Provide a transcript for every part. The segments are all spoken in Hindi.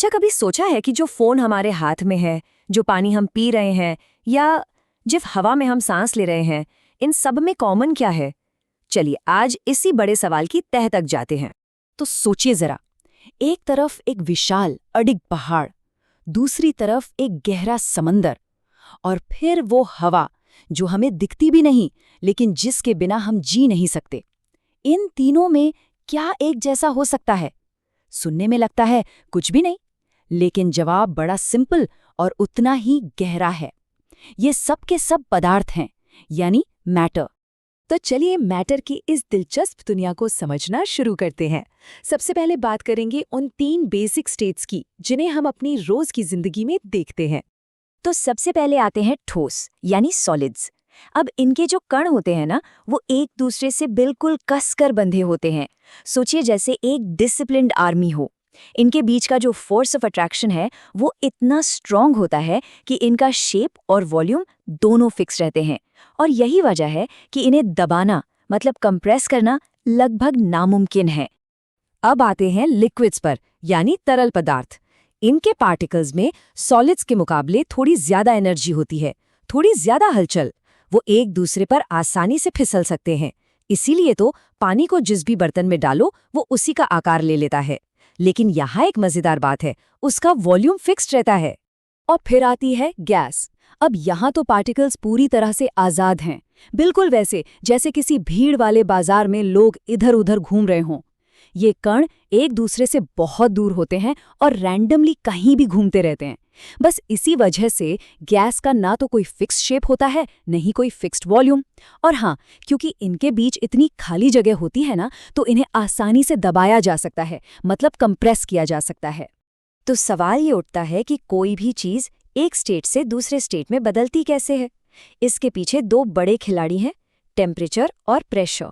अच्छा, कभी सोचा है कि जो फोन हमारे हाथ में है, जो पानी हम पी रहे हैं या जिस हवा में हम सांस ले रहे हैं, इन सब में कॉमन क्या है? चलिए आज इसी बड़े सवाल की तह तक जाते हैं। तो सोचिए जरा, एक तरफ एक विशाल अडिग पहाड़, दूसरी तरफ एक गहरा समंदर, और फिर वो हवा जो हमें दिखती भी नहीं लेकिन जिसके बिना हम जी नहीं सकते। इन तीनों में क्या एक जैसा हो सकता है? सुनने में लगता है कुछ भी नहीं, लेकिन जवाब बड़ा सिंपल और उतना ही गहरा है। ये सब के सब पदार्थ हैं, यानी मैटर। तो चलिए मैटर की इस दिलचस्प दुनिया को समझना शुरू करते हैं। सबसे पहले बात करेंगे उन 3 बेसिक स्टेट्स की जिन्हें हम अपनी रोज की जिंदगी में देखते हैं। तो सबसे पहले आते हैं ठोस यानी सॉलिड्स। अब इनके जो कण होते हैं ना, वो एक दूसरे से बिल्कुल कसकर बंधे होते हैं। सोचिए जैसे एक डिसिप्लिन्ड आर्मी हो। इनके बीच का जो फोर्स ऑफ अट्रैक्शन है वो इतना स्ट्रांग होता है कि इनका शेप और वॉल्यूम दोनों फिक्स रहते हैं। और यही वजह है कि इन्हें दबाना मतलब कंप्रेस करना लगभग नामुमकिन है। अब आते हैं लिक्विड्स पर, यानी तरल पदार्थ। इनके पार्टिकल्स में सॉलिड्स के मुकाबले थोड़ी ज्यादा एनर्जी होती है, थोड़ी ज्यादा हलचल। वो एक दूसरे पर आसानी से फिसल सकते हैं। इसीलिए तो पानी को जिस भी बर्तन में डालो वो उसी का आकार ले लेता है। लेकिन यहाँ एक मजेदार बात है, उसका वॉल्यूम फिक्स्ड रहता है। और फिर आती है गैस। अब यहाँ तो पार्टिकल्स पूरी तरह से आज़ाद हैं, बिल्कुल वैसे जैसे किसी भीड़ वाले बाजार में लोग इधर उधर घूम रहे हों। ये कण एक दूसरे से बहुत दूर होते हैं और रैंडमली कहीं भी घूमते रहते हैं। बस इसी वजह से गैस का ना तो कोई फिक्स शेप होता है, नहीं कोई फिक्स्ड वॉल्यूम। और हाँ, क्योंकि इनके बीच इतनी खाली जगह होती है ना, तो इन्हें आसानी से दबाया जा सकता है, मतलब कंप्रेस किया जा सकता है। तो सवाल ये उठता है कि कोई भी चीज़ एक स्टेट से दूसरे स्टेट में बदलती कैसे है? इसके पीछे 2 बड़े खिलाड़ी हैं, टेम्परेचर और प्रेशर।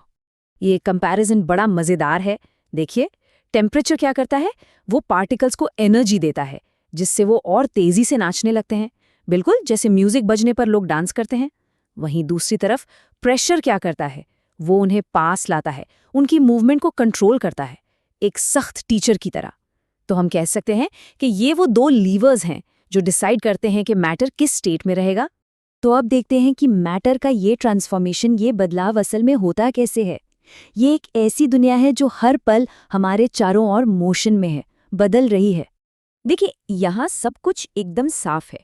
ये कंपैरिजन बड़ा मज़ेदार है। देखिए, टेम्परेचर क्या करता है, वो पार्टिकल्स को एनर्जी देता है जिससे वो और तेजी से नाचने लगते हैं, बिल्कुल जैसे म्यूजिक बजने पर लोग डांस करते हैं। वहीं दूसरी तरफ प्रेशर क्या करता है, वो उन्हें पास लाता है, उनकी मूवमेंट को कंट्रोल करता है, एक सख्त टीचर की तरह। तो हम कह सकते हैं कि ये वो 2 लीवर्स हैं जो डिसाइड करते हैं कि मैटर किस स्टेट में रहेगा। तो अब देखते हैं कि मैटर का ये ट्रांसफॉर्मेशन, ये बदलाव असल में होता कैसे है। ये एक ऐसी दुनिया है जो हर पल हमारे चारों ओर मोशन में है, बदल रही है। देखिए, यहाँ सब कुछ एकदम साफ है।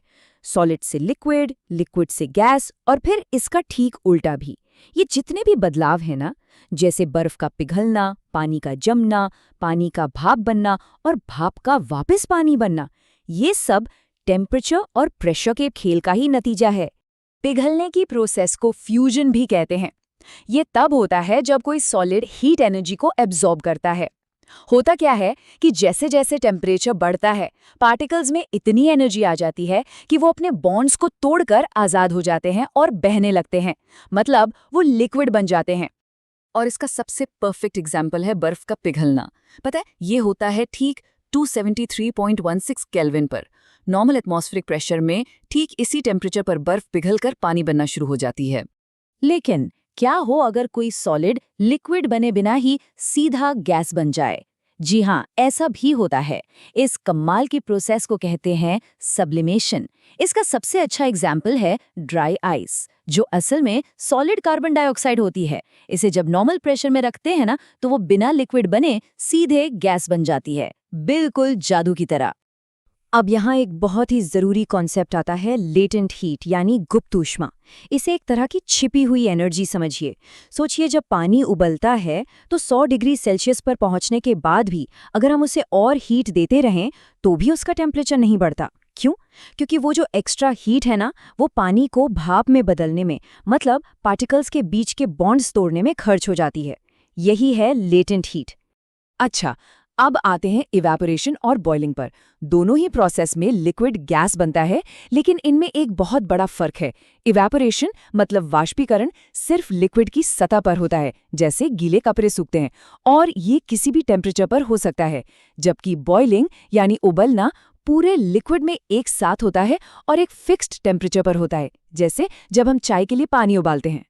सॉलिड से लिक्विड, लिक्विड से गैस, और फिर इसका ठीक उल्टा भी। ये जितने भी बदलाव हैं ना, जैसे बर्फ का पिघलना, पानी का जमना, पानी का भाप बनना और भाप का वापस पानी बनना, ये सब टेम्परेचर और प्रेशर के खेल का ही नतीजा है। पिघलने की प्रोसेस को फ्यूजन भी कहते हैं। ये तब होता है जब कोई सॉलिड हीट एनर्जी को एब्जॉर्ब करता है। होता क्या है कि जैसे जैसे टेम्परेचर बढ़ता है, पार्टिकल्स में इतनी एनर्जी आ जाती है कि वो अपने बॉन्ड्स को तोड़कर आज़ाद हो जाते हैं और बहने लगते हैं, मतलब वो लिक्विड बन जाते हैं। और इसका सबसे परफेक्ट एग्जाम्पल है बर्फ का पिघलना। पता है, ये होता है ठीक 273.16 केल्विन पर। नॉर्मल एटमॉस्फेरिक प्रेशर में ठीक इसी टेम्परेचर पर बर्फ पिघलकर पानी बनना शुरू हो जाती है। लेकिन क्या हो अगर कोई सॉलिड लिक्विड बने बिना ही सीधा गैस बन जाए? जी हाँ, ऐसा भी होता है। इस कमाल की प्रोसेस को कहते हैं सब्लिमेशन। इसका सबसे अच्छा एग्जाम्पल है ड्राई आइस, जो असल में सॉलिड कार्बन डाइऑक्साइड होती है। इसे जब नॉर्मल प्रेशर में रखते हैं ना, तो वो बिना लिक्विड बने सीधे गैस बन जाती है, बिल्कुल जादू की तरह। अब यहाँ एक बहुत ही ज़रूरी कॉन्सेप्ट आता है, लेटेंट हीट यानी गुप्त ऊष्मा। इसे एक तरह की छिपी हुई एनर्जी समझिए। सोचिए, जब पानी उबलता है तो 100 डिग्री सेल्सियस पर पहुँचने के बाद भी अगर हम उसे और हीट देते रहें तो भी उसका टेम्परेचर नहीं बढ़ता। क्यों? क्योंकि वो जो एक्स्ट्रा हीट है ना, वो पानी को भाप में बदलने में, मतलब पार्टिकल्स के बीच के बॉन्ड्स तोड़ने में खर्च हो जाती है। यही है लेटेंट हीट। अच्छा, अब आते हैं इवेपोरेशन और बॉइलिंग पर। दोनों ही प्रोसेस में लिक्विड गैस बनता है, लेकिन इनमें एक बहुत बड़ा फर्क है। इवेपोरेशन मतलब वाष्पीकरण सिर्फ लिक्विड की सतह पर होता है, जैसे गीले कपड़े सूखते हैं, और ये किसी भी टेम्परेचर पर हो सकता है। जबकि बॉइलिंग यानी उबलना पूरे लिक्विड में एक साथ होता है और एक फिक्स्ड टेम्परेचर पर होता है, जैसे जब हम चाय के लिए पानी उबालते हैं।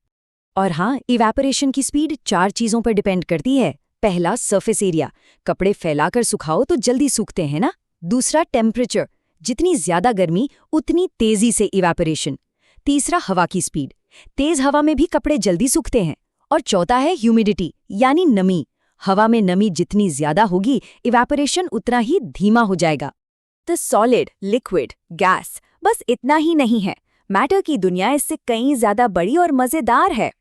और हाँ, इवेपोरेशन की स्पीड 4 चीज़ों पर डिपेंड करती है। पहला, सरफेस एरिया। कपड़े फैलाकर सुखाओ तो जल्दी सूखते हैं ना। दूसरा टेम्परेचर, जितनी ज्यादा गर्मी उतनी तेजी से इवेपोरेशन। तीसरा हवा की स्पीड, तेज हवा में भी कपड़े जल्दी सूखते हैं। और चौथा है ह्यूमिडिटी यानी नमी, हवा में नमी जितनी ज्यादा होगी इवेपोरेशन उतना ही धीमा हो जाएगा। तो सॉलिड, लिक्विड, गैस बस इतना ही नहीं है, मैटर की दुनिया इससे कहीं ज्यादा बड़ी और मजेदार है।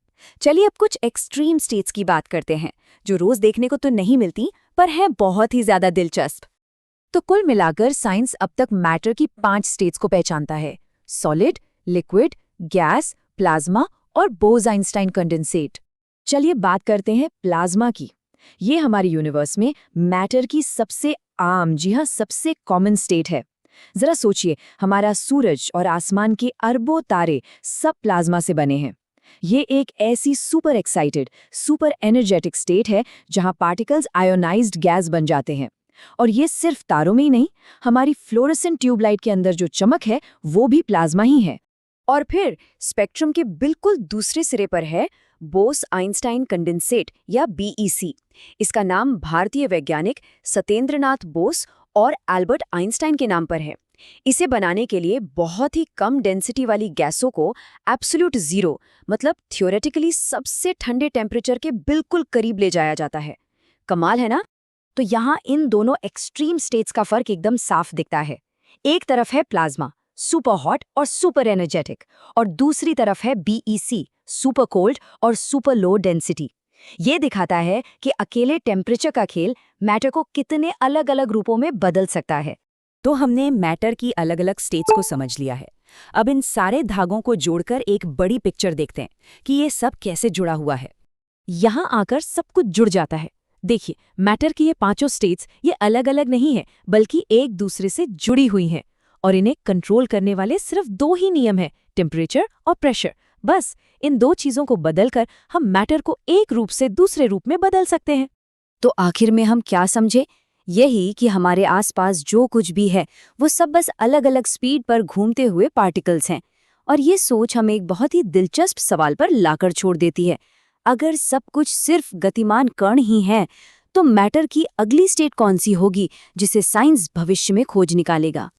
चलिए अब कुछ एक्सट्रीम स्टेट्स की बात करते हैं जो रोज देखने को तो नहीं मिलती पर हैं बहुत ही ज्यादा दिलचस्प। तो कुल मिलाकर साइंस अब तक मैटर की 5 स्टेट्स को पहचानता है: सॉलिड, लिक्विड, गैस, प्लाज्मा और बोस-आइंस्टाइन कंडेंसेट। चलिए बात करते हैं प्लाज्मा की। ये हमारे यूनिवर्स में मैटर की सबसे आम, जी हाँ सबसे कॉमन स्टेट है। जरा सोचिए, हमारा सूरज और आसमान के अरबों तारे सब प्लाज्मा से बने हैं। ये एक ऐसी super excited, super energetic state है जहां पार्टिकल्स आयोनाइज्ड गैस बन जाते हैं। और ये सिर्फ तारों में ही नहीं, हमारी फ्लोरेसेंट ट्यूबलाइट के अंदर जो चमक है वो भी प्लाज्मा ही है। और फिर स्पेक्ट्रम के बिल्कुल दूसरे सिरे पर है बोस-आइंस्टाइन कंडेंसेट या बीईसी। इसका नाम भारतीय वैज्ञानिक सत्येंद्रनाथ बोस और एल्बर्ट आइंस्टाइन के नाम पर है। इसे बनाने के लिए बहुत ही कम डेंसिटी वाली गैसों को एब्सोल्यूट जीरो, मतलब थियोरेटिकली सबसे ठंडे टेम्परेचर के बिल्कुल करीब ले जाया जाता है। कमाल है ना? तो यहाँ इन दोनों एक्सट्रीम स्टेट्स का फर्क एकदम साफ दिखता है। एक तरफ है प्लाज्मा, सुपर हॉट और सुपर एनर्जेटिक, और दूसरी तरफ है बीईसी, सुपर कोल्ड और सुपर लो डेंसिटी। ये दिखाता है कि अकेले टेम्परेचर का खेल मैटर को कितने अलग अलग रूपों में बदल सकता है। तो हमने मैटर की अलग अलग स्टेट्स को समझ लिया है। अब इन सारे धागों को जोड़कर एक बड़ी पिक्चर देखते हैं कि ये सब कैसे जुड़ा हुआ है। यहाँ आकर सब कुछ जुड़ जाता है। देखिए, मैटर की ये 5 स्टेट्स ये अलग अलग नहीं है, बल्कि एक दूसरे से जुड़ी हुई हैं। और इन्हें कंट्रोल करने वाले सिर्फ 2 ही नियम हैं, टेम्परेचर और प्रेशर। बस इन 2 चीज़ों को बदलकर हम मैटर को एक रूप से दूसरे रूप में बदल सकते हैं। तो आखिर में हम क्या समझे? यही कि हमारे आसपास जो कुछ भी है वो सब बस अलग अलग स्पीड पर घूमते हुए पार्टिकल्स हैं। और ये सोच हमें एक बहुत ही दिलचस्प सवाल पर लाकर छोड़ देती है। अगर सब कुछ सिर्फ गतिमान कण ही है, तो मैटर की अगली स्टेट कौन सी होगी जिसे साइंस भविष्य में खोज निकालेगा?